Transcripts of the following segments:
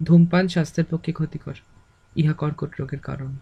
ধূমপান স্বাস্থ্যের পক্ষে ক্ষতিকর, ইহা কর্কট রোগের কারণ।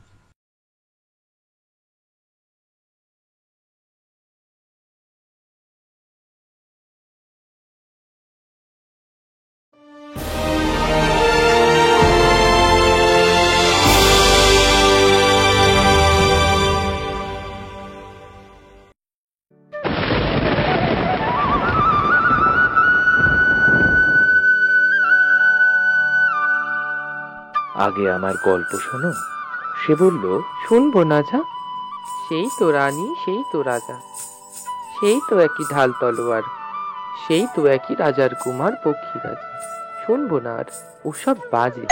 আগে আমার গল্প শোনো। সে বলল, শুনবো না যা। সেই তো রানী, সেই তো রাজা, সেই তো একই ঢাল তলোয়ার, সেই তো একই রাজার কুমার পক্ষীরাজ। শুনবো না আর, ওসব বাজে।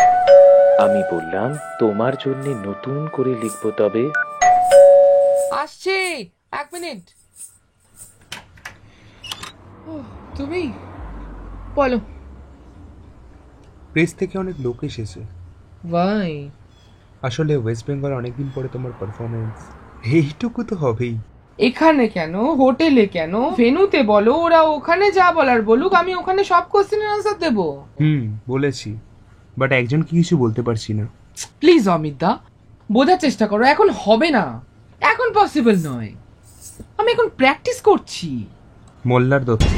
আমি বললাম, তোমার জন্য নতুন করে লিখবো তবে। আসছে, 1 মিনিট। তুমি বলো। প্রেস থেকে অনেক লোক এসেছে। ভাই, আসলে ওয়েস্ট বেঙ্গল অনেকদিন পরে তোমার পারফরমেন্স, এইটুকু তো হবেই। এখানে কেন, হোটেলে কেন, ভেনুতে বলো, ওরা ওখানে যা বলার বলুক, আমি ওখানে সব কোশ্চেনের আনসার দেবো। বলেছি, বাট একজনকে কিছু বলতে পারছি না। প্লিজ অমিত দা, বোঝার চেষ্টা করো, এখন হবে না, এখন পসিবল নয়, আমি এখন প্র্যাকটিস করছি। মোল্লার দত্ত,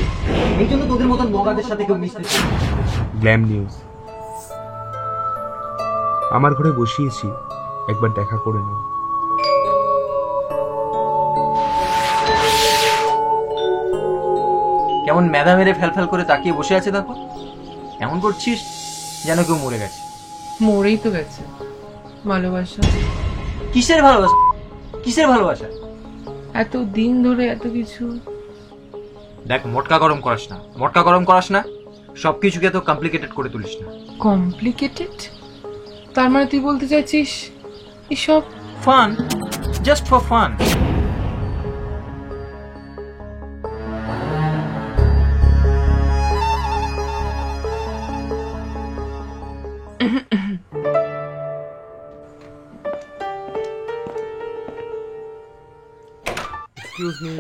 এই জন্য তোদের মতন মগাদের সাথে কেউ মিশতে চায় না। Glam news. আমার ঘরে বসিয়েছি, একবার দেখা করে নাও। কেমন মেধা মেরে ফেল করে তাকিয়ে বসে আছে দেখো। এমন করছিস যেন কেউ মরে গেছে। মরেই তো গেছে। ভালোবাসা? কিসের ভালোবাসা, কিসের ভালোবাসা? এত দিন ধরে এত কিছু। দেখ, মটকা গরম করাস না, মটকা গরম করাস না, সবকিছুকে তো কমপ্লিকেটেড করে তুলিস না। কমপ্লিকেটেড? তার মানে তুই বলতে চাইছিস এসব fun, just for fun. Excuse me,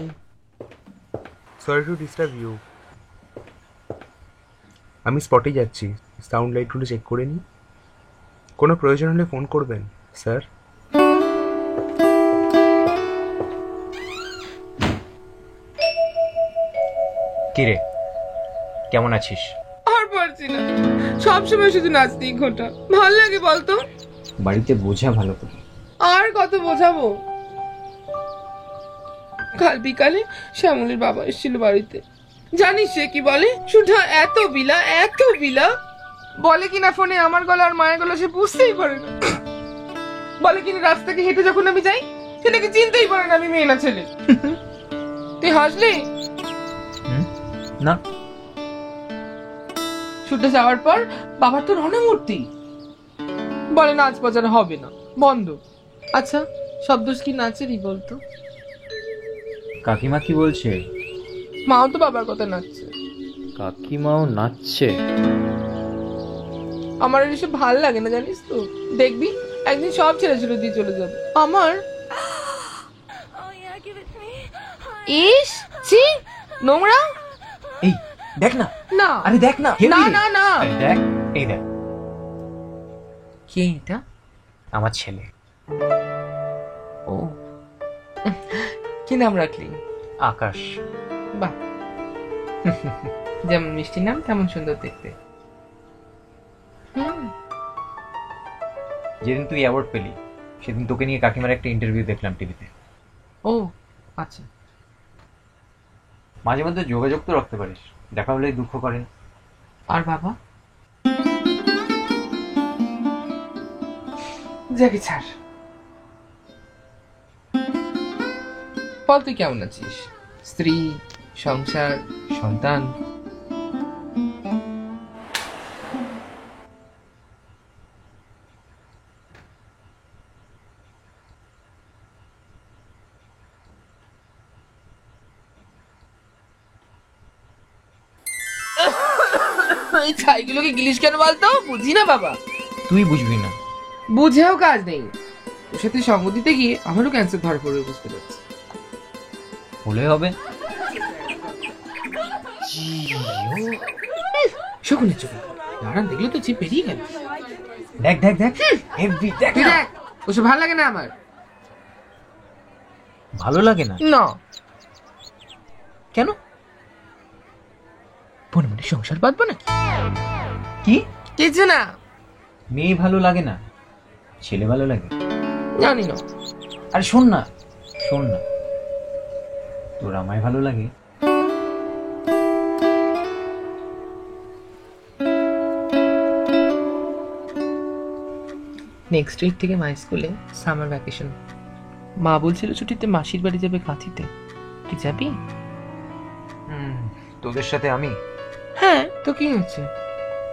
sorry to disturb you. আমি স্পটে যাচ্ছি, সাউন্ড লাইটগুলো চেক করে নিই। কোনো প্রয়োজন হলে ফোন করবেন স্যার। কিরে, কেমন আছিস? আর পারছি না, সবসময় শুধু নাচতেই ঘোটা। ভাল লাগে বলতো? বাড়িতে বোঝা ভালো করে। আর কত বোঝাবো? কাল বিকালে শ্যামলের বাবা এসেছিল বাড়িতে। জানিস সে কি বলে? সুধা এত বিলা, এত বিলা। বলে কিনা ফোনে আমার গলা আর মায়ের গলা সে বুঝতেই পারে না। বলে কিনা রাস্তাকে হেঁটে যখন আমি যাই, সেটাকে চিনতেই পারে না আমি মেয়ে না ছেলে। তুই হাসলি না? ছুটে যাওয়ার পর বাবার তো রণমূর্তি, বলে নাচ বাজানো হবে না, বন্ধ। আচ্ছা, সব দোষ কি নাচেরই বলতো? কাকিমা কি বলছে? মাও তো বাবার কথা নাচছে। কাকিমাও নাচছে? আমার এসব ভাল লাগে না, জানিস তো। দেখবি একদিন সব ছেড়ে ছেড়ে দিয়ে চলে যাবে আমার। ইস, ছি, নোংরা। এই দেখ না। না, আরে দেখ না। না না না। দেখ, এই দেখ। কে এটা? আমার ছেলে। ও, কি নাম রাখলি? আকাশ। বাহ, যেমন মিষ্টি নাম তেমন সুন্দর দেখতে। যেদিন তুই অ্যাওয়ার্ড পেলি, সেদিন তোকে নিয়ে কাকিমার একটা ইন্টারভিউ দেখলাম টিভিতে। ও আচ্ছা। মাঝে মধ্যে যোগাযোগ তো রাখতে পারিস, দেখা হলেই দুঃখ করেন। আর বাবা? যাকে ছাড়, বল তুই কেমন আছিস? স্ত্রী, সংসার, সন্তান? এই ছাইগুলোকে গিলিস কেন বলতো? বুঝি না বাবা। তুই বুঝবি না। বুঝেও কাজ নেই, ওর সাথে সঙ্গ দিতে গিয়ে আমারও ক্যান্সার ধরা পড়বে, বুঝতে পারছি। হলে হবে। শকুনের চোখ নারায়ণ দেখলে তো চিপ পেরিয়ে গেল। দেখ দেখ দেখ হেভি দেখ তুই না। দেখ, ওসব ভালো লাগে না আমার। ভালো লাগে না না, কেন? মনে মনে সংসার বাঁধবো নাকি? কি কিছু না, মেয়ে ভালো লাগে না, ছেলে ভালো লাগে? জানি না। আরে শোন না, শোন না, তোর আমায় ভালো লাগে? নেক্সট উইক থেকে মাই স্কুলে সামার ভ্যাকেশন। মা বলছিল ছুটিতে মাসির বাড়ি যাবে কাঁথিতে। তুই যাবি? তোদের সাথে আমি? হ্যাঁ, তো কি হয়েছে,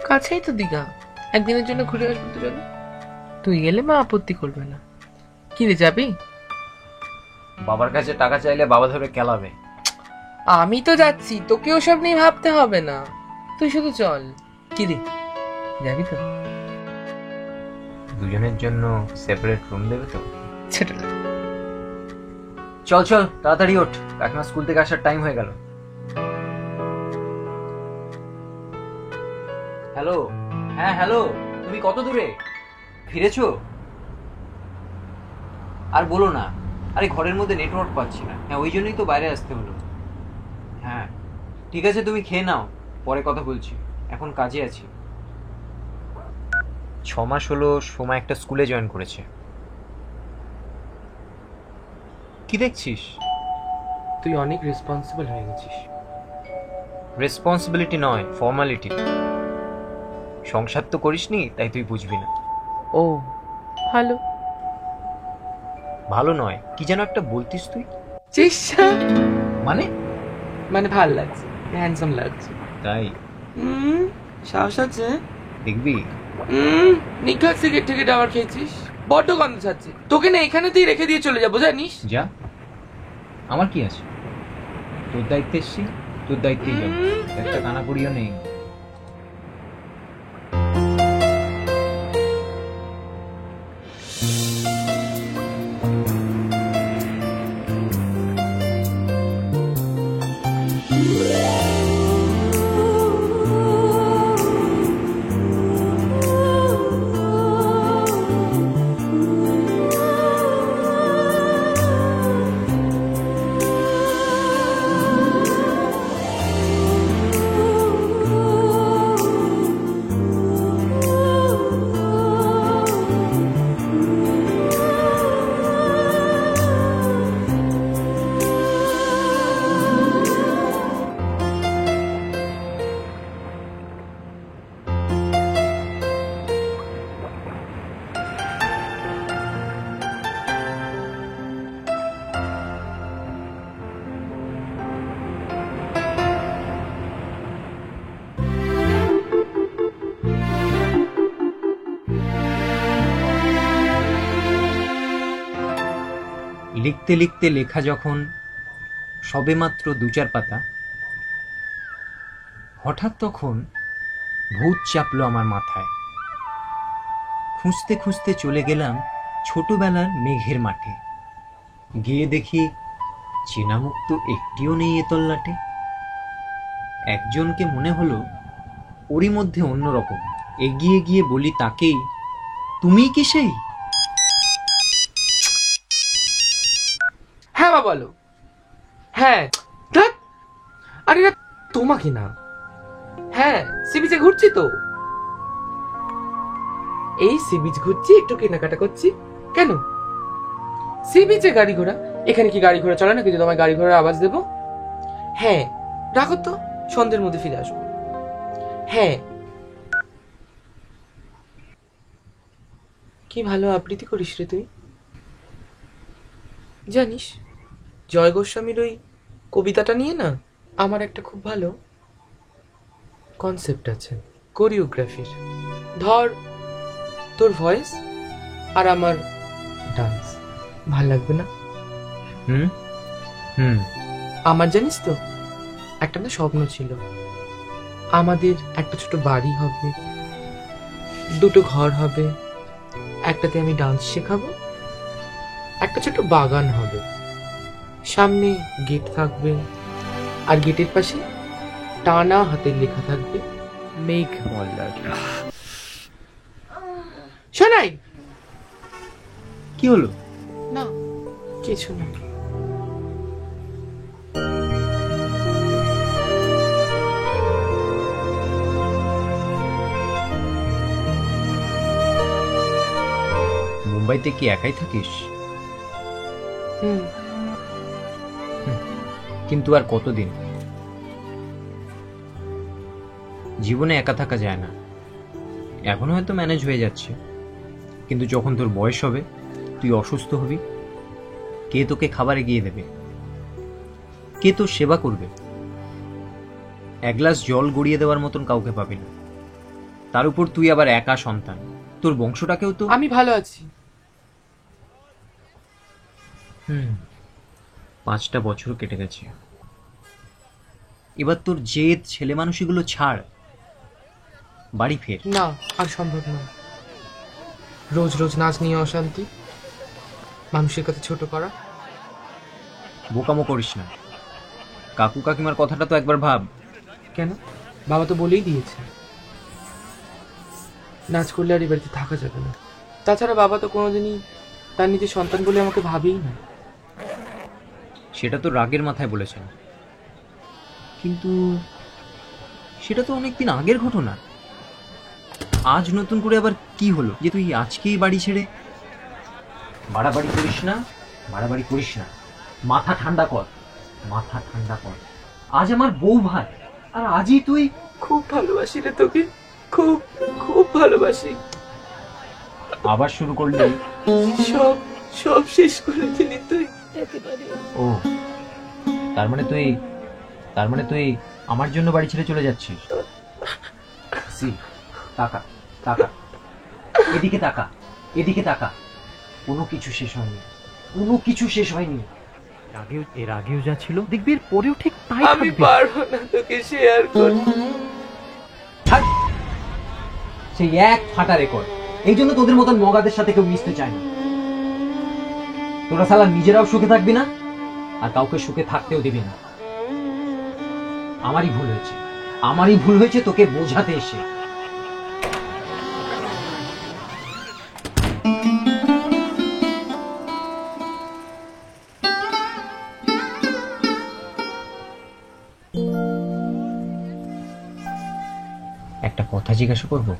কাছেই তো দীঘা, একদিনের জন্য ঘুরে আসবো দুজনে। তুই গেলে মা আপত্তি করবে না। কি রে, যাবি? বাবার কাছে টাকা চাইলে বাবা ধরে কেলাবে। আমি তো যাচ্ছি, তোকে ওসব নিয়ে ভাবতে হবে না, তুই শুধু চল। কি রে, যাবি তো? দুজনের জন্য সেপারেট রুম দেবে তো? ছেটে চল চল তাড়াতাড়ি ওঠ, কাকিমা স্কুল থেকে আসার টাইম হয়ে গেল। হ্যালো, হ্যাঁ হ্যালো, তুমি কত দূরে? ফিরেছো? আর বলো না, আরে ঘরের মধ্যে নেটওয়ার্ক পাচ্ছি না। হ্যাঁ, ওই জন্যই তো বাইরে আসতে হলো। হ্যাঁ ঠিক আছে, তুমি খেয়ে নাও, পরে কথা বলছি, এখন কাজে আছি। 6 মাস হলো সোমা একটা স্কুলে জয়েন করেছে। কি দেখছিস? তুই অনেক রেসপন্সিবল হয়ে গেছিস। রেসপন্সিবিলিটি নয়, ফর্মালিটি। সংসার তো করিসনি, তাই তুই বুঝবি না। ও ভালো। ভালো নয়, কি যেন একটা বলতিস তুই। চেষ্টা মানে? মানে ভাল লাগছে, হ্যান্ডসাম লাগছে। তাই? সাহস আছে? দেখবি? নিখাত সিগারেট থেকে ডাবার খেয়েছিস, বড্ড গন্ধ ছাড়ছে। তোকে না এখানেতেই রেখে দিয়ে চলে যাবো, জানিস? যা, আমার কি আছে? তোর দায়িত্বে এসছি, তোর দায়িত্বেই যাবো, একটা কানাকড়িও নেই। লিখতে লিখতে লেখা যখন সবেমাত্র 2-4 পাতা, হঠাৎ তখন ভূত চাপলো আমার মাথায়। খুঁজতে খুঁজতে চলে গেলাম ছোটবেলার মেঘের মাঠে। গিয়ে দেখি চেনা মুখ তো একটিও নেই এ তল্লাটে। একজনকে মনে হলো ওরই মধ্যে অন্যরকম। এগিয়ে গিয়ে বলি তাকেই, তুমি কি সেই? হ্যাঁ বা বলো। হ্যাঁ, ধ্যাৎ, আরে না, তোমাকে না। হ্যাঁ, সি বিচে ঘুরছি তো। এই সি বিচ ঘুরছি, একটু কেনাকাটা করছি। কেন? সি বিচে গাড়ি ঘোড়া, এখানে কি গাড়ি ঘোড়া চলে না? কিন্তু তোমায় গাড়ি ঘোড়ার আওয়াজ দেবো? হ্যাঁ, রাখো তো, সন্ধ্যের মধ্যে ফিরে আসবো। হ্যাঁ, কি ভালো আবৃত্তি করিস রে তুই। জানিস, জয় গোস্বামীর ওই কবিতাটা নিয়ে না আমার একটা খুব ভালো কনসেপ্ট আছে, কোরিওগ্রাফির। ধর, তোর ভয়েস আর আমার ডান্স, ভাল লাগবে না? হুম হুম আমার জানিস তো একটা না স্বপ্ন ছিল, আমাদের একটা ছোট বাড়ি হবে, 2টো ঘর হবে, একটাতে আমি ডান্স শেখাবো, একটা ছোট বাগান হবে, সামনে গেট থাকবে, আর গেটের পাশে টানা হাতের লেখা থাকবে, মেঘ মল্লার। শোনাই কি হলো? না, কিছু না। মুম্বাইতে কি একাই থাকিস? হুম। কিন্তু আর কতদিন? জীবনে একা থাকা যায় না। এখন হয়তো ম্যানেজ হয়ে যাচ্ছে, কিন্তু যখন তোর বয়স হবে, তুই অসুস্থ হবি, কে তোকে খাবার এগিয়ে দেবে? কে তোর সেবা করবে? এক গ্লাস জল গড়িয়ে দেওয়ার মতন কাউকে পাবি না। তার উপর তুই আবার একা সন্তান, তোর বংশটাকেও তো। আমি ভালো আছি। 5টা বছর কেটে গেছে। এবার তোর জেদ ছেলে মানুষগুলো ছাড়, বাড়ি ফের। না, আর সম্ভব না। রোজ রোজ নাচ নিয়ে অশান্তি, মানুষের কাছে ছোট করা। বোকামো করিস না। কাকু কাকিমার কথাটা তো একবার ভাব। কেন? বাবা তো বলেই দিয়েছে নাচ করলে আর এই বাড়িতে থাকা যাবে না। তাছাড়া বাবা তো কোনোদিনই তার নিজের সন্তান বলে আমাকে ভাবেই না। সেটা তো রাগের মাথায় বলেছেন, কিন্তু সেটা তো অনেকদিন আগের ঘটনা। আজ নতুন করে আবার কি হলো যে তুই আজকেই বাড়ি ছেড়ে? বাড়াবাড়ি করিস না, বাড়াবাড়ি করিস না। মাথা ঠান্ডা কর, মাথা ঠান্ডা কর। আজ আমার বউ ভাই, আর আজই তুই। খুব ভালোবাসি রে তোকে, খুব খুব ভালোবাসি। আবার শুরু করলি? সব সব শেষ করে দিলি তুই। ও, তার মানে তুই আমার জন্য বাড়ি ছেড়ে চলে যাচ্ছিস? তাকা তাকা, এদিকে তাকা, এদিকে তাকা। কোনো কিছু শেষ হয়নি, কোনো কিছু শেষ হয়নি। এর আগেও যা ছিল দেখবি, এর পরেও ঠিক তাই। আমি পারবো না তোকে শেয়ার করতে। সেই এক ফাটা রেকর্ড। এই জন্য তোদের মতন মগাদের সাথে কেউ মিশতে চায় না। তোরা শালা নিজেরাও সুখে থাকবি না, আর কাউকে সুখে থাকতেও দিবি না। আমারই ভুল হয়েছে তোকে বোঝাতে এসে। একটা কথা জিজ্ঞাসা করবো?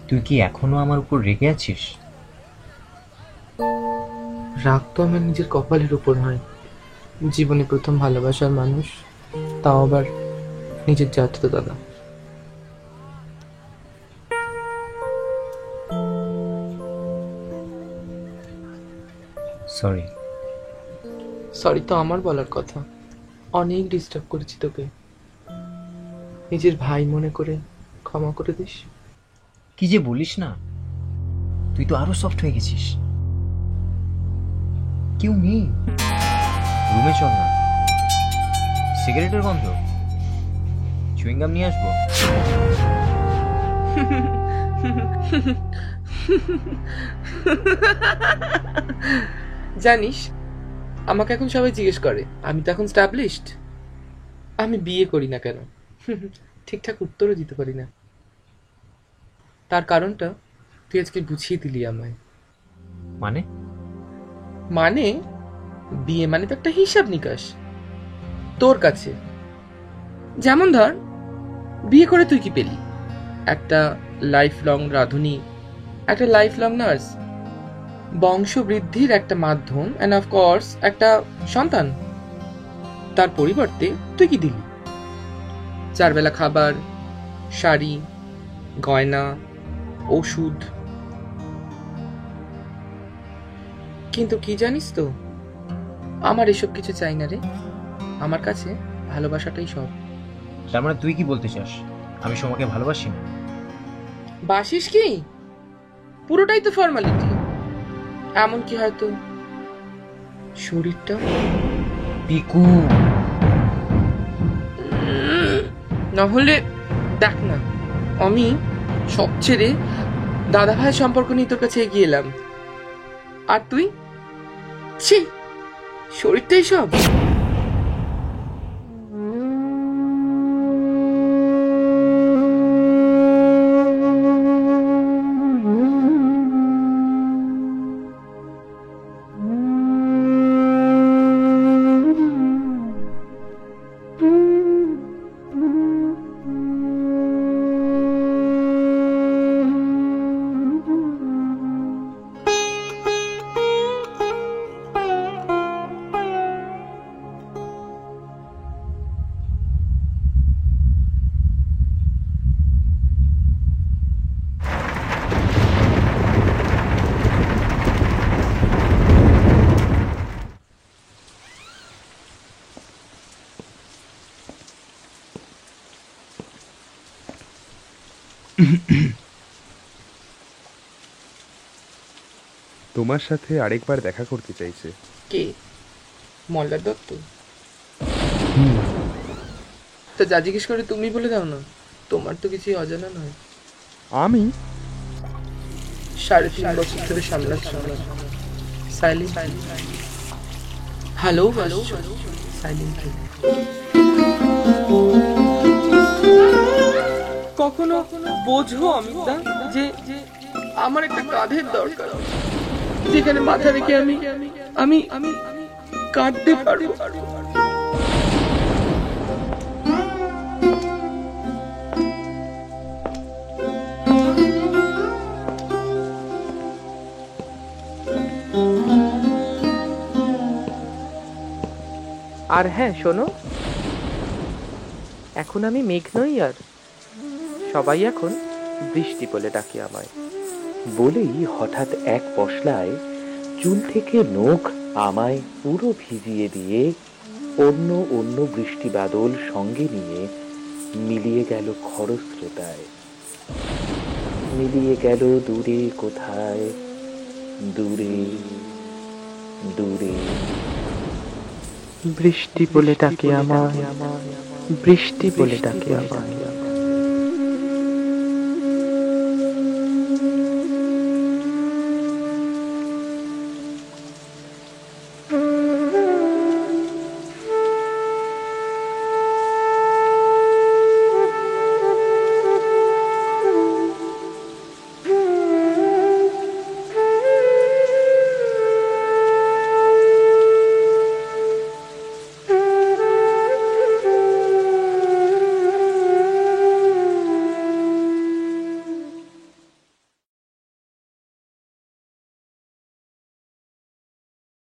তুই কি এখনো আমার উপর রেগে আছিস? রাগ তো আমার নিজের কপালের উপর হয়। জীবনে প্রথম ভালোবাসার মানুষ, তাও আবার নিজের জাততো দাদা। সরি তো আমার বলার কথা। অনেক ডিস্টার্ব করেছি তোকে, নিজের ভাই মনে করে ক্ষমা করে দিস। কি যে বলিস না, তুই তো আরো সফট হয়ে গেছিস। কেউ নেই রুমে, চল না। সিগারেটের গন্ধ, চুইংগাম নিয়ে আসবো। জানিস, আমাকে এখন সবাই জিজ্ঞেস করে আমি তো এখন স্টাবলিশড, আমি বিয়ে করি না কেন। ঠিকঠাক উত্তরও দিতে পারি না। তার কারণটা তুই আজকে বুঝিয়ে দিলি আমায়। মানে বিয়ে মানে তো একটা হিসাব নিকাশ তোর কাছে। যেমন ধর, বিয়ে করে তুই কি পেলি? একটা লাইফ লং রাঁধুনি, একটা লাইফ লং নার্স, বংশ বৃদ্ধির একটা মাধ্যম, এন্ড অফ কোর্স একটা সন্তান। তার পরিবর্তে তুই কি দিলি? 4 বেলা খাবার, শাড়ি, গয়না, ওষুধ। কিন্তু কি জানিস তো, আমার এসব কিছু চাই না রে। আমার কাছে ভালোবাসাটাই সব। তার মানে তুই কি বলতে চাস আমি সোমাকে ভালোবাসি না? বাসিস কি? পুরোটাই তো ফর্মালিটি। এমনকি হয়তো শরীরটা। পিকু, না হলে দেখ না, আমি সব ছেড়ে দাদা ভাইয়ের সম্পর্ক নিয়ে তোর কাছে এগিয়ে এলাম, আর তুই ছি, শরীরটাই সব। তোমার সাথে আরেকবার দেখা করতে চাইছে। কে? মল্লার দত্ত? তা যা জিজ্ঞেস করে তুমি বলে দাও না, তোমার তো কিছুই অজানা নয়। আমি 3.5 বছর ধরে সামলাচ্ছি। Hello hello silently. কখনো বোঝো অমিতা যে আমার একটা কাঁধের দরকার, যেখানে মাথা রেখে আমি কাঁদতে পারবো। আর হ্যাঁ শোনো, এখন আমি মেঘ নই, আর সবাই এখন বৃষ্টি বলে ডাকে আমায়। বলেই হঠাৎ এক পশলায় চুল থেকে নখ আমায় পুরো ভিজিয়ে দিয়ে অন্য অন্য বৃষ্টি বাদল সঙ্গে নিয়ে মিলিয়ে গেল খরস্রোতায়, মিলিয়ে গেল দূরে কোথায়, দূরে দূরে। বৃষ্টি বলে ডাকে আমায়, বৃষ্টি বলে ডাকে আমায়।